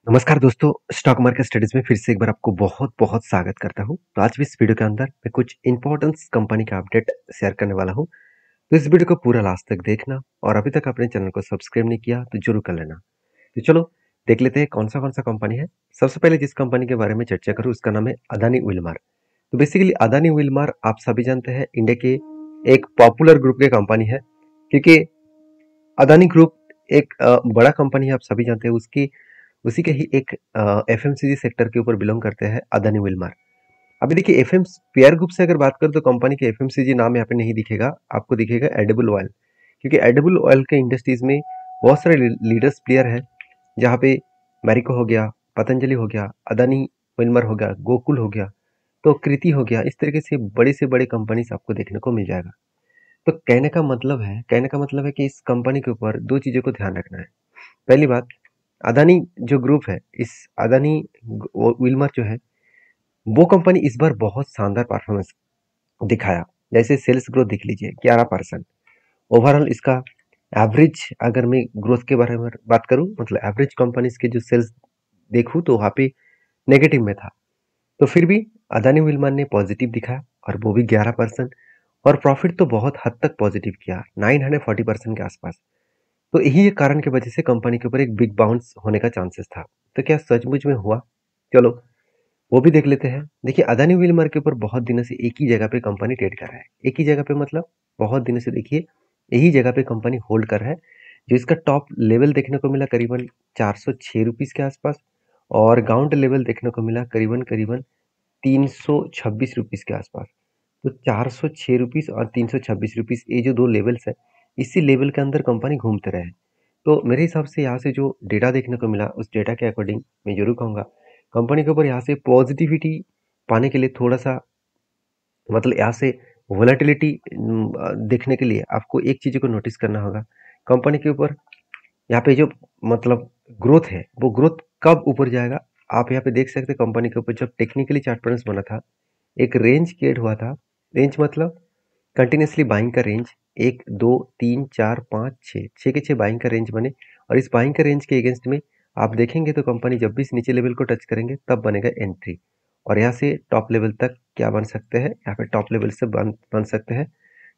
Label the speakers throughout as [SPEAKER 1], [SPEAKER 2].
[SPEAKER 1] नमस्कार दोस्तों, stock market studies में फिर से एक बार आपको बहुत-बहुत स्वागत करता हूं। तो आज भी इस वीडियो के अंदर मैं कुछ इंपॉर्टेंस कंपनी का अपडेट शेयर करने वाला हूं। तो इस वीडियो को पूरा लास्ट तक देखना और अभी तक अपने चैनल को सब्सक्राइब नहीं किया तो जरूर कर लेना। तो चलो देख लेते हैं कौन सा कंपनी है। सबसे पहले जिस कंपनी के बारे में चर्चा करूँ उसका नाम है अदानी विलमार। तो बेसिकली अदानी विलमार आप सभी जानते हैं इंडिया के एक पॉपुलर ग्रुप के कंपनी है, क्योंकि अदानी ग्रुप एक बड़ा कंपनी है, आप सभी जानते हैं। उसकी उसी के ही एक एफएमसीजी सेक्टर के ऊपर बिलोंग करते हैं अदानी विल्मर। अभी देखिए एफएम पेयर ग्रुप से अगर बात करें तो कंपनी के एफएमसीजी नाम यहाँ पे नहीं दिखेगा, आपको दिखेगा एडिबल ऑयल। क्योंकि एडिबल ऑयल के इंडस्ट्रीज में बहुत सारे लीडर्स प्लेयर है, जहाँ पे मैरिको हो गया, पतंजलि हो गया, अदानी विल्मर हो गया, गोकुल हो गया, तो कृति हो गया। इस तरीके से बड़े कंपनीज आपको देखने को मिल जाएगा। तो कहने का मतलब है कि इस कंपनी के ऊपर दो चीजों को ध्यान रखना है। पहली बात, अदानी जो ग्रुप है, इस अदानी विल्मर जो है, वो कंपनी इस बार बहुत शानदार परफॉर्मेंस दिखाया। जैसे सेल्स ग्रोथ देख लीजिए 11%। ओवरऑल इसका एवरेज, अगर मैं ग्रोथ के बारे में बात करूं, मतलब एवरेज कंपनीज के जो सेल्स देखूं तो वहां पे नेगेटिव में था। तो फिर भी अदानी विल्मर ने पॉजिटिव दिखाया और वो भी 11%। और प्रॉफिट तो बहुत हद तक पॉजिटिव किया, 940% के आसपास। तो यही एक कारण की वजह से कंपनी के ऊपर एक बिग बाउंस होने का चांसेस था। तो क्या सचमुच में हुआ? चलो वो भी देख लेते हैं। देखिए अदानी विल्मर के ऊपर बहुत दिनों से एक ही जगह पे कंपनी ट्रेड कर रहा है। एक ही जगह पे मतलब बहुत दिनों से देखिए यही जगह पे कंपनी होल्ड कर रहा है। जो इसका टॉप लेवल देखने को मिला करीबन 406 रुपीज के आसपास, और ग्राउंड लेवल देखने को मिला करीबन करीबन 326 रुपीज के आसपास। तो 406 रुपीज और 326 रुपीज, ये जो दो लेवल्स है, इसी लेवल के अंदर कंपनी घूमते रहे। तो मेरे हिसाब से यहाँ से जो डेटा देखने को मिला, उस डेटा के अकॉर्डिंग मैं जरूर कहूँगा कंपनी के ऊपर यहाँ से पॉजिटिविटी पाने के लिए थोड़ा सा, मतलब यहाँ से वोलेटिलिटी देखने के लिए आपको एक चीज को नोटिस करना होगा। कंपनी के ऊपर यहाँ पे जो, मतलब ग्रोथ है, वो ग्रोथ कब ऊपर जाएगा आप यहाँ पे देख सकते हैं। कंपनी के ऊपर जब टेक्निकली चार्ट पैटर्न बना था, एक रेंज क्रिएट हुआ था। रेंज मतलब कंटिन्यूसली बाइंग का रेंज, 1 2 3 4 5 6 के 6 बाइंग का रेंज बने। और इस बाइंग का रेंज के अगेंस्ट में आप देखेंगे तो कंपनी जब भी इस नीचे लेवल को टच करेंगे तब बनेगा एंट्री। और यहाँ से टॉप लेवल तक क्या बन सकते हैं, यहाँ पे टॉप लेवल से बन सकते हैं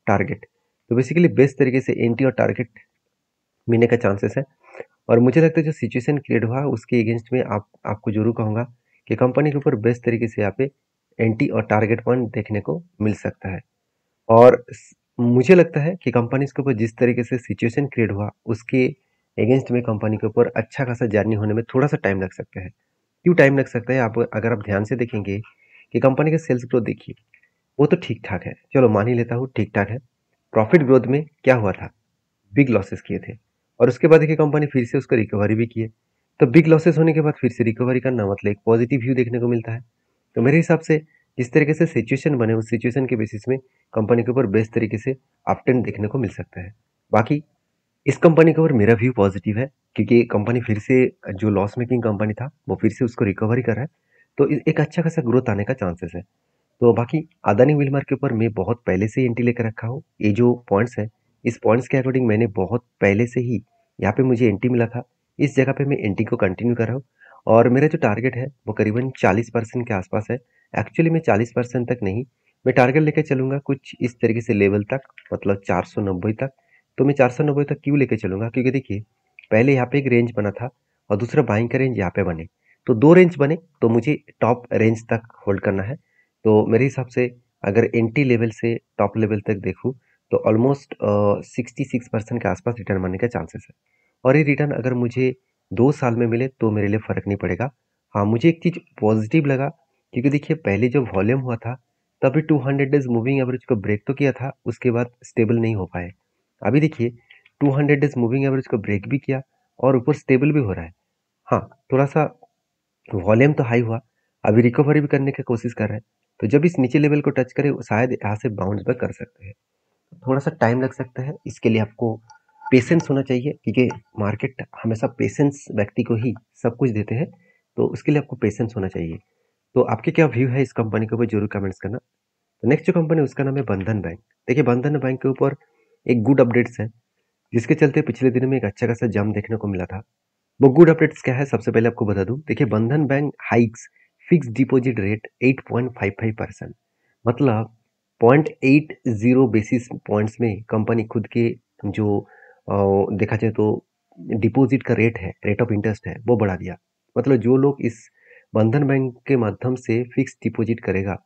[SPEAKER 1] टारगेट। तो बेसिकली बेस्ट तरीके से एंट्री और टारगेट मिलने का चांसेस है। और मुझे लगता है जो सिचुएशन क्रिएट हुआ उसके अगेंस्ट में आपको जरूर कहूँगा कि कंपनी के ऊपर बेस्ट तरीके से यहाँ पे एंट्री और टारगेट पॉइंट देखने को मिल सकता है। और मुझे लगता है कि कंपनीज के ऊपर जिस तरीके से सिचुएशन क्रिएट हुआ उसके अगेंस्ट में कंपनी के ऊपर अच्छा खासा जर्नी होने में थोड़ा सा टाइम लग सकता है। क्यों टाइम लग सकता है? आप अगर आप ध्यान से देखेंगे कि कंपनी का सेल्स ग्रोथ देखिए, वो तो ठीक ठाक है, चलो मान ही लेता हूँ ठीक ठाक है। प्रॉफिट ग्रोथ में क्या हुआ था? बिग लॉसेस किए थे। और उसके बाद देखिए कंपनी फिर से उसको रिकवरी भी किए। तो बिग लॉसेस होने के बाद फिर से रिकवरी करना मतलब एक पॉजिटिव व्यू देखने को मिलता है। तो मेरे हिसाब से जिस तरीके से सिचुएशन बने, उस सिचुएशन के बेसिस में कंपनी के ऊपर बेस्ट तरीके से अपट्रेंड देखने को मिल सकता है। बाकी इस कंपनी के ऊपर मेरा व्यू पॉजिटिव है, क्योंकि कंपनी फिर से, जो लॉस मेकिंग कंपनी था वो फिर से उसको रिकवरी कर रहा है। तो एक अच्छा खासा ग्रोथ आने का चांसेस है। तो बाकी अदानी विल्मर के ऊपर मैं बहुत पहले से ही एंट्री लेकर रखा हूँ। ये जो पॉइंट्स है, इस पॉइंट्स के अकॉर्डिंग मैंने बहुत पहले से ही यहाँ पे मुझे एंट्री मिला था। इस जगह पे मैं एंट्री को कंटिन्यू कर रहा हूँ। और मेरा जो टारगेट है वो करीबन 40% के आसपास है। एक्चुअली मैं 40% तक नहीं, मैं टारगेट लेकर चलूंगा कुछ इस तरीके से लेवल तक, मतलब 490 तक। तो मैं 490 तक क्यों लेकर चलूंगा? क्योंकि देखिए पहले यहाँ पे एक रेंज बना था और दूसरा बाइंग का रेंज यहाँ पे बने। तो दो रेंज बने, तो मुझे टॉप रेंज तक होल्ड करना है। तो मेरे हिसाब से अगर एंट्री लेवल से टॉप लेवल तक देखूँ तो ऑलमोस्ट 66% के आसपास रिटर्न बनने का चांसेस है। और ये रिटर्न अगर मुझे 2 साल में मिले तो मेरे लिए फ़र्क नहीं पड़ेगा। हाँ, मुझे एक चीज़ पॉजिटिव लगा, क्योंकि देखिए पहले जब वॉल्यूम हुआ था तभी 200 डेज मूविंग एवरेज को ब्रेक तो किया था, उसके बाद स्टेबल नहीं हो पाए। अभी देखिए 200 डेज मूविंग एवरेज को ब्रेक भी किया और ऊपर स्टेबल भी हो रहा है। हाँ, थोड़ा सा वॉल्यूम तो हाई हुआ, अभी रिकवरी भी करने की कोशिश कर रहे हैं। तो जब इस नीचे लेवल को टच करे शायद यहाँ से बाउंस बैक कर सकते हैं। थोड़ा सा टाइम लग सकता है, इसके लिए आपको पेशेंस होना चाहिए, क्योंकि मार्केट हमेशा पेशेंस व्यक्ति को ही सब कुछ देते हैं। तो उसके लिए आपको पेशेंस होना चाहिए। तो आपके क्या व्यू है इस कंपनी के ऊपर जरूर कमेंट्स करना। तो नेक्स्ट जो कंपनी उसका नाम है बंधन बैंक। देखिए बंधन बैंक के ऊपर एक गुड अपडेट्स है, जिसके चलते पिछले दिन में एक अच्छा खासा जंप देखने को मिला था। वो गुड अपडेट्स क्या है, सबसे पहले आपको बता दूं। देखिए, बंधन bank hikes fix deposit rate 8.55%, मतलब 0.80 बेसिस पॉइंट्स में कंपनी खुद के जो देखा जाए तो डिपॉजिट का रेट है, रेट ऑफ इंटरेस्ट है, वो बढ़ा दिया। मतलब जो लोग इस बंधन बैंक के माध्यम से फिक्स डिपॉजिट करेगा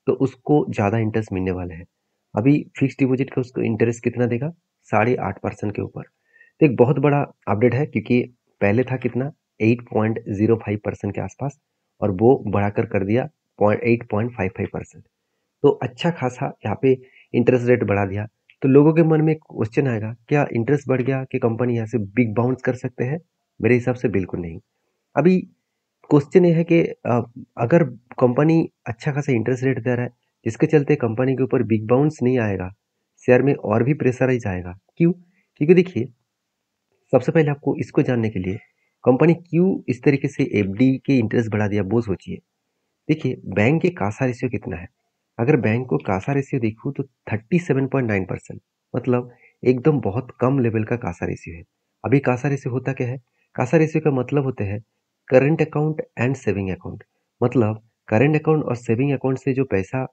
[SPEAKER 1] तो उसको ज़्यादा इंटरेस्ट मिलने वाला है। अभी फिक्स डिपॉजिट का उसको इंटरेस्ट कितना देगा, 8.5% के ऊपर। तो एक बहुत बड़ा अपडेट है, क्योंकि पहले था कितना, 8.05% के आसपास, और वो बढ़ाकर कर दिया 8.55%। तो अच्छा खासा यहाँ पे इंटरेस्ट रेट बढ़ा दिया। तो लोगों के मन में क्वेश्चन आएगा, क्या इंटरेस्ट बढ़ गया कि कंपनी यहाँ से बिग बाउंस कर सकते हैं? मेरे हिसाब से बिल्कुल नहीं। अभी क्वेश्चन ये है कि अगर कंपनी अच्छा खासा इंटरेस्ट रेट दे रहा है, जिसके चलते कंपनी के ऊपर बिग बाउंस नहीं आएगा, शेयर में और भी प्रेशराइज आएगा। क्यों? क्योंकि देखिए, सबसे पहले आपको इसको जानने के लिए कंपनी क्यों इस तरीके से एफडी के इंटरेस्ट बढ़ा दिया, वो सोचिए। देखिए, बैंक के कासा रेशियो कितना है? अगर बैंक को कासा रेशियो देखूं तो 37.9%, मतलब एकदम बहुत कम लेवल का कासा रेशियो है। अभी कासा रेशियो होता क्या है? कासा रेशियो का मतलब होते हैं current account and saving account. मतलब करंट अकाउंट और सेविंग अकाउंट से जो पैसा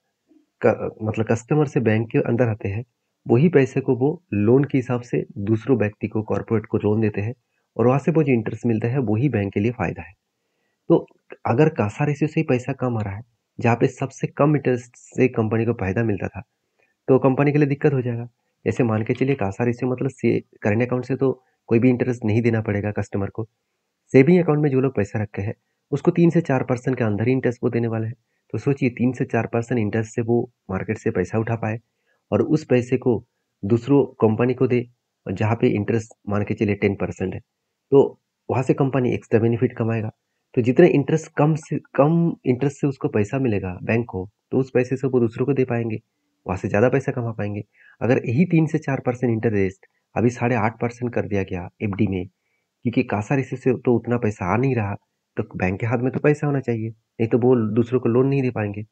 [SPEAKER 1] मतलब कस्टमर से बैंक के अंदर आते हैं, वही पैसे को वो लोन के हिसाब से दूसरों व्यक्ति को, कॉर्पोरेट को लोन देते हैं, और वहां से वो जो इंटरेस्ट मिलता है वही बैंक के लिए फायदा है। तो अगर कासा रेशियो से ही पैसा कम आ रहा है, जहाँ पे सबसे कम इंटरेस्ट से कंपनी को फायदा मिलता था, तो कंपनी के लिए दिक्कत हो जाएगा। जैसे मान के चलिए, कासा रेशियो मतलब से करंट अकाउंट से तो कोई भी इंटरेस्ट नहीं देना पड़ेगा कस्टमर को। सेविंग अकाउंट में जो लोग पैसा रखे हैं, उसको 3 से 4% के अंदर ही इंटरेस्ट वो देने वाले हैं। तो सोचिए, 3 से 4% इंटरेस्ट से वो मार्केट से पैसा उठा पाए, और उस पैसे को दूसरों कंपनी को दे, और जहाँ पे इंटरेस्ट मान के चलिए 10% है, तो वहां से कंपनी एक्स्ट्रा बेनिफिट कमाएगा। तो जितने इंटरेस्ट कम इंटरेस्ट से उसको पैसा मिलेगा बैंक को, तो उस पैसे से वो दूसरों को दे पाएंगे, वहां से ज्यादा पैसा कमा पाएंगे। अगर यही 3 से 4% इंटरेस्ट अभी 8.5% कर दिया गया एफडी में, क्योंकि कासा रेशो से तो उतना पैसा आ नहीं रहा, तो बैंक के हाथ में तो पैसा होना चाहिए, नहीं तो वो दूसरों को लोन नहीं दे पाएंगे।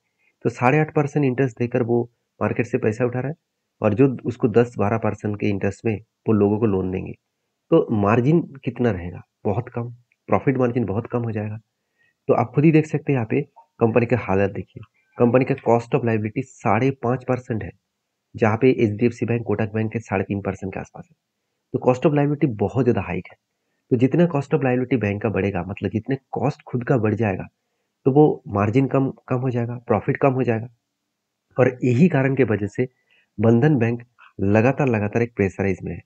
[SPEAKER 1] तो 8.5% इंटरेस्ट देकर वो मार्केट से पैसा उठा रहा है, और जो उसको 10-12% के इंटरेस्ट में वो लोगों को लोन देंगे। तो मार्जिन कितना रहेगा? बहुत कम। प्रॉफिट मार्जिन बहुत कम हो जाएगा। तो आप खुद ही देख सकते हैं, यहाँ पे कंपनी का हालत देखिए। कंपनी का कॉस्ट ऑफ लाइबिलिटी 5.5% है, जहाँ पे H D F C bank, Kotak bank के 3.5% के आसपास है। तो कॉस्ट ऑफ लाइबिलिटी बहुत ज्यादा हाइक है। तो जितना कॉस्ट ऑफ लायबिलिटी बैंक का बढ़ेगा, मतलब जितने कॉस्ट खुद का बढ़ जाएगा, तो वो मार्जिन कम कम हो जाएगा, प्रॉफिट कम हो जाएगा। और यही कारण के वजह से बंधन बैंक लगातार लगातार एक प्रेशराइज में है।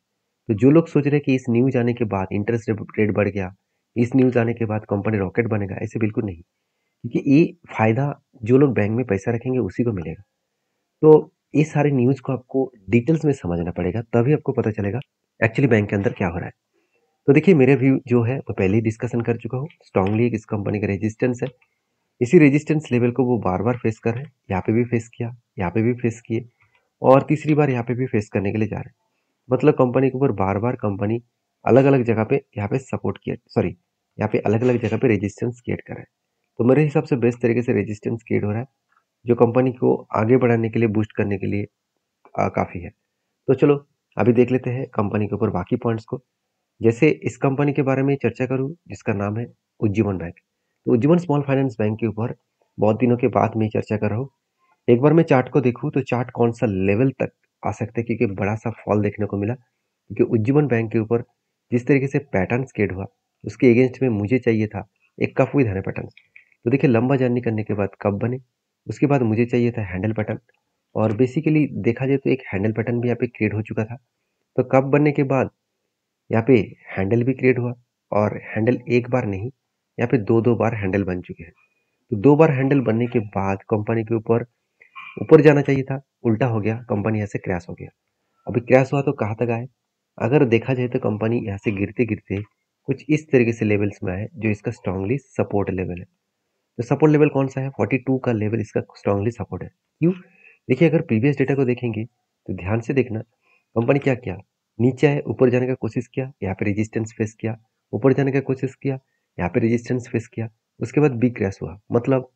[SPEAKER 1] तो जो लोग सोच रहे हैं कि इस न्यूज आने के बाद इंटरेस्ट रेट बढ़ गया, इस न्यूज आने के बाद कंपनी रॉकेट बनेगा, ऐसे बिल्कुल नहीं। क्योंकि ये फायदा जो लोग बैंक में पैसा रखेंगे उसी को मिलेगा। तो इस सारे न्यूज को आपको डिटेल्स में समझना पड़ेगा, तभी आपको पता चलेगा एक्चुअली बैंक के अंदर क्या हो रहा है। तो देखिए, मेरे व्यू जो है वो पहले ही डिस्कशन कर चुका हूँ। स्ट्रांगली इस कंपनी का रेजिस्टेंस है, इसी रेजिस्टेंस लेवल को वो बार बार फेस कर रहे हैं। यहाँ पे भी फेस किया, यहाँ पे भी फेस किए, और तीसरी बार यहाँ पे भी फेस करने के लिए जा रहे हैं। मतलब कंपनी के ऊपर बार बार कंपनी अलग अलग जगह पे यहाँ पे सपोर्ट किया, सॉरी, यहाँ पे अलग अलग जगह पे रेजिस्टेंस क्रिएट कर रहा है। तो मेरे हिसाब से बेस्ट तरीके से रेजिस्टेंस क्रिएट हो रहा है, जो कंपनी को आगे बढ़ाने के लिए, बूस्ट करने के लिए काफ़ी है। तो चलो, अभी देख लेते हैं कंपनी के ऊपर बाकी पॉइंट्स को। जैसे इस कंपनी के बारे में चर्चा करूँ, जिसका नाम है उज्जीवन बैंक। तो उज्जीवन स्मॉल फाइनेंस बैंक के ऊपर बहुत दिनों के बाद मैं चर्चा कर रहा हूँ। एक बार मैं चार्ट को देखूँ तो चार्ट कौन सा लेवल तक आ सकता है, क्योंकि बड़ा सा फॉल देखने को मिला। क्योंकि उज्जीवन बैंक के ऊपर जिस तरीके से पैटर्न स्केड हुआ, उसके अगेंस्ट में मुझे चाहिए था एक कप विद हैंडल पैटर्न। तो देखिए, लंबा जर्नी करने के बाद कप बने, उसके बाद मुझे चाहिए था हैंडल पैटर्न। और बेसिकली देखा जाए तो एक हैंडल पैटर्न भी यहाँ पे क्रिएट हो चुका था। तो कप बनने के बाद यहाँ पे हैंडल भी क्रिएट हुआ, और हैंडल एक बार नहीं, यहाँ पे दो दो बार हैंडल बन चुके हैं। तो दो बार हैंडल बनने के बाद कंपनी के ऊपर ऊपर जाना चाहिए था, उल्टा हो गया, कंपनी यहाँ से क्रैश हो गया। अभी क्रैश हुआ तो कहाँ तक आए? अगर देखा जाए तो कंपनी यहाँ से गिरते गिरते कुछ इस तरीके से लेवल्स में आए, जो इसका स्ट्रांगली सपोर्ट लेवल है। तो सपोर्ट लेवल कौन सा है? 42 का लेवल इसका स्ट्रांगली सपोर्ट है। क्यों? देखिए, अगर प्रीवियस डेटा को देखेंगे तो ध्यान से देखना, कंपनी क्या किया, नीचे आए, ऊपर जाने का कोशिश किया, यहाँ पे रेजिस्टेंस फेस किया, ऊपर जाने का कोशिश किया, यहाँ पे रेजिस्टेंस फेस किया, उसके बाद बिग क्रैश हुआ। मतलब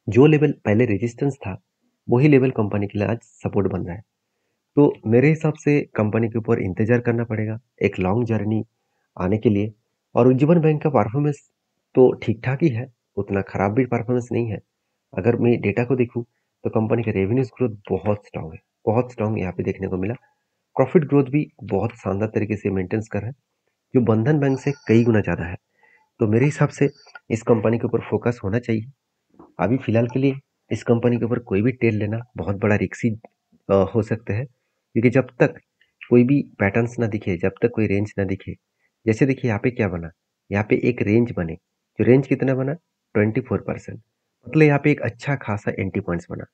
[SPEAKER 1] जो लेवल पहले रेजिस्टेंस था, वही लेवल कंपनी के लिए आज सपोर्ट बन रहा है। तो मेरे हिसाब से कंपनी के ऊपर इंतजार करना पड़ेगा एक लॉन्ग जर्नी आने के लिए। और उज्जीवन बैंक का परफॉर्मेंस तो ठीक ठाक ही है, उतना खराब भी परफॉर्मेंस नहीं है। अगर मैं डेटा को देखूं तो कंपनी का रेवेन्यूज ग्रोथ बहुत स्ट्रांग है, बहुत स्ट्रांग यहाँ पे देखने को मिला। प्रॉफिट ग्रोथ भी बहुत शानदार तरीके से मेंटेन्स कर रहा है, जो बंधन बैंक से कई गुना ज़्यादा है। तो मेरे हिसाब से इस कंपनी के ऊपर फोकस होना चाहिए। अभी फिलहाल के लिए इस कंपनी के ऊपर कोई भी ट्रेड लेना बहुत बड़ा रिस्की हो सकता है, क्योंकि जब तक कोई भी पैटर्न्स ना दिखे, जब तक कोई रेंज ना दिखे। जैसे देखिए यहाँ पे क्या बना, यहाँ पे एक रेंज बने, जो रेंज कितना बना 24%, मतलब यहाँ पे एक अच्छा खासा एंट्री पॉइंट्स बना।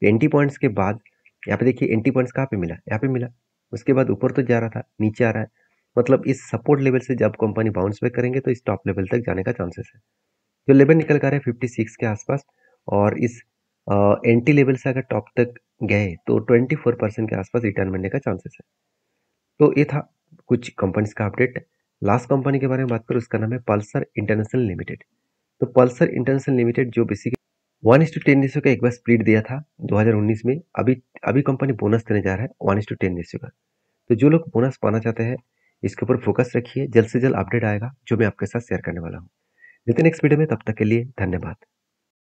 [SPEAKER 1] एंट्री पॉइंट्स के बाद यहाँ पे देखिए एंट्री पॉइंट्स कहाँ पे मिला, यहाँ पे मिला। उसके बाद ऊपर तो जा रहा था, नीचे आ रहा है। मतलब इस सपोर्ट लेवल से जब कंपनी बाउंस बैक करेंगे तो इस टॉप लेवल तक जाने का चांसेस है। जो लेवल निकल कर है 56 के आसपास, और इस एंट्री लेवल से अगर टॉप तक गए तो 24% के आसपास रिटर्न मिलने का चांसेस है। तो ये था कुछ कंपनीज का अपडेट। लास्ट कंपनी के बारे में बात करूँ, उसका नाम है पल्सर इंटरनेशनल लिमिटेड। तो पल्सर इंटरनेशनल लिमिटेड जो बेसिकली 1:10 रेशियो का एक बार स्प्लिट दिया था 2019 में। अभी अभी कंपनी बोनस देने जा रहा है 1:10 रेशियो का। तो जो लोग बोनस पाना चाहते हैं, इसके ऊपर फोकस रखिए, जल्द से जल्द अपडेट आएगा जो मैं आपके साथ शेयर करने वाला हूँ। मिलते हैं नेक्स्ट वीडियो में, तब तक के लिए धन्यवाद।